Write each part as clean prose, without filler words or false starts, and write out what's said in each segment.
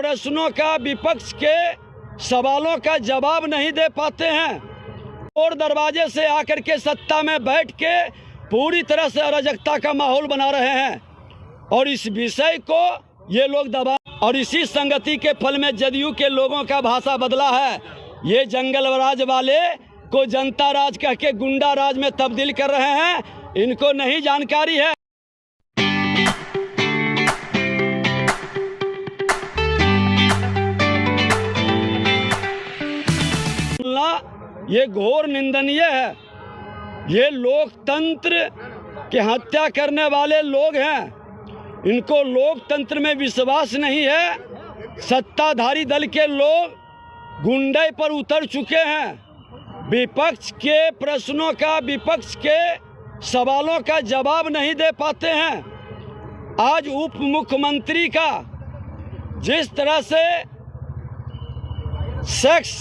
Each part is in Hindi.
प्रश्नों का, विपक्ष के सवालों का जवाब नहीं दे पाते हैं और दरवाजे से आकर के सत्ता में बैठ के पूरी तरह से अराजकता का माहौल बना रहे हैं। और इस विषय को ये लोग दबा, और इसी संगति के फल में जदयू के लोगों का भाषा बदला है। ये जंगल राज वाले को जनता राज कह के गुंडा राज में तब्दील कर रहे हैं, इनको नहीं जानकारी है। ये घोर निंदनीय है। ये लोकतंत्र की हत्या करने वाले लोग हैं, इनको लोकतंत्र में विश्वास नहीं है। सत्ताधारी दल के लोग गुंडे पर उतर चुके हैं। विपक्ष के प्रश्नों का, विपक्ष के सवालों का जवाब नहीं दे पाते हैं। आज उप मुख्यमंत्री का जिस तरह से सेक्स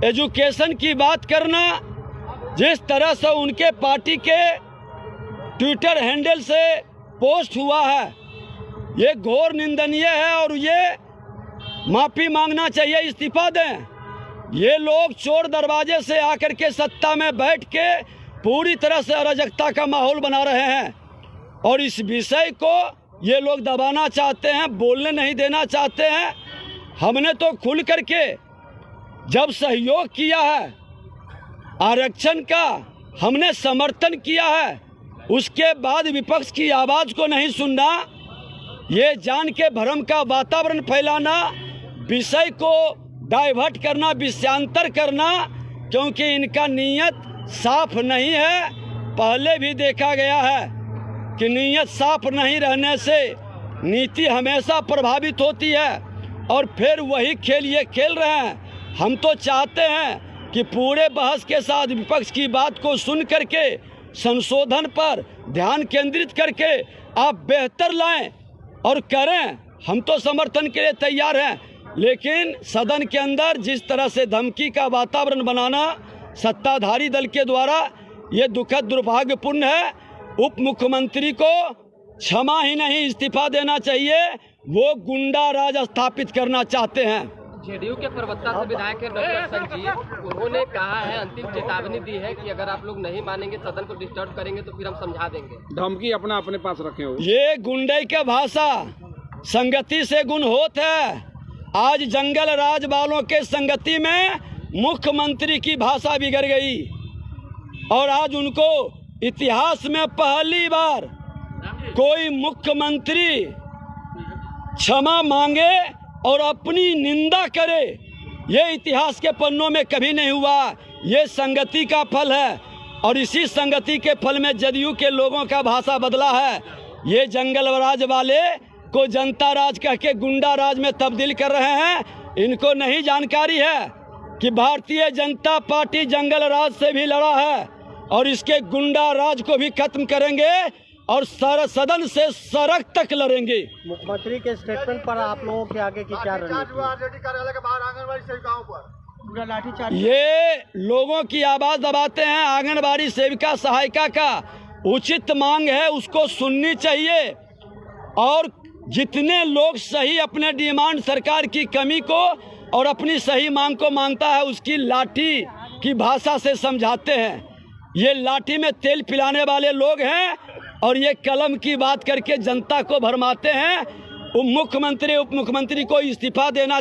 एजुकेशन की बात करना, जिस तरह से उनके पार्टी के ट्विटर हैंडल से पोस्ट हुआ है, ये घोर निंदनीय है और ये माफ़ी मांगना चाहिए, इस्तीफा दें। ये लोग चोर दरवाजे से आकर के सत्ता में बैठ के पूरी तरह से अराजकता का माहौल बना रहे हैं और इस विषय को ये लोग दबाना चाहते हैं, बोलने नहीं देना चाहते हैं। हमने तो खुल करके जब सहयोग किया है, आरक्षण का हमने समर्थन किया है, उसके बाद विपक्ष की आवाज़ को नहीं सुनना, ये जान के भ्रम का वातावरण फैलाना, विषय को डाइवर्ट करना, विषयांतर करना, क्योंकि इनका नीयत साफ नहीं है। पहले भी देखा गया है कि नीयत साफ नहीं रहने से नीति हमेशा प्रभावित होती है और फिर वही खेल ये खेल रहे हैं। हम तो चाहते हैं कि पूरे बहस के साथ विपक्ष की बात को सुन करके संशोधन पर ध्यान केंद्रित करके आप बेहतर लाएं और करें। हम तो समर्थन के लिए तैयार हैं, लेकिन सदन के अंदर जिस तरह से धमकी का वातावरण बनाना सत्ताधारी दल के द्वारा ये दुखद दुर्भाग्यपूर्ण है। उप मुख्यमंत्री को क्षमा ही नहीं, इस्तीफा देना चाहिए। वो गुंडा राज स्थापित करना चाहते हैं। जेडीयू के प्रवक्ता से विधायक है डॉक्टर संजीव, उन्होंने कहा है, अंतिम चेतावनी दी है कि अगर आप लोग नहीं मानेंगे, सदन को डिस्टर्ब करेंगे तो फिर हम समझा देंगे। धमकी अपने पास रखे हो। ये गुंडे के भाषा संगति से गुण होत है। आज जंगल राज वालों के संगति में मुख्यमंत्री की भाषा बिगड़ गई और आज उनको इतिहास में पहली बार कोई मुख्यमंत्री क्षमा मांगे और अपनी निंदा करे, ये इतिहास के पन्नों में कभी नहीं हुआ। ये संगति का फल है और इसी संगति के फल में जदयू के लोगों का भाषा बदला है। ये जंगल राज वाले को जनता राज कह के गुंडा राज में तब्दील कर रहे हैं, इनको नहीं जानकारी है कि भारतीय जनता पार्टी जंगल राज से भी लड़ा है और इसके गुंडा राज को भी खत्म करेंगे और सदन से सड़क तक लड़ेंगे। मुख्यमंत्री के स्टेटमेंट पर आप लोगों के आगे की क्या रणनीति? ये लोगों की आवाज दबाते हैं। आंगनबाड़ी सेविका सहायिका का उचित मांग है, उसको सुननी चाहिए और जितने लोग सही अपने डिमांड सरकार की कमी को और अपनी सही मांग को मांगता है, उसकी लाठी की भाषा से समझाते हैं। ये लाठी में तेल पिलाने वाले लोग हैं और ये कलम की बात करके जनता को भरमाते हैं। मुख्यमंत्री उप मुख्यमंत्री को इस्तीफा देना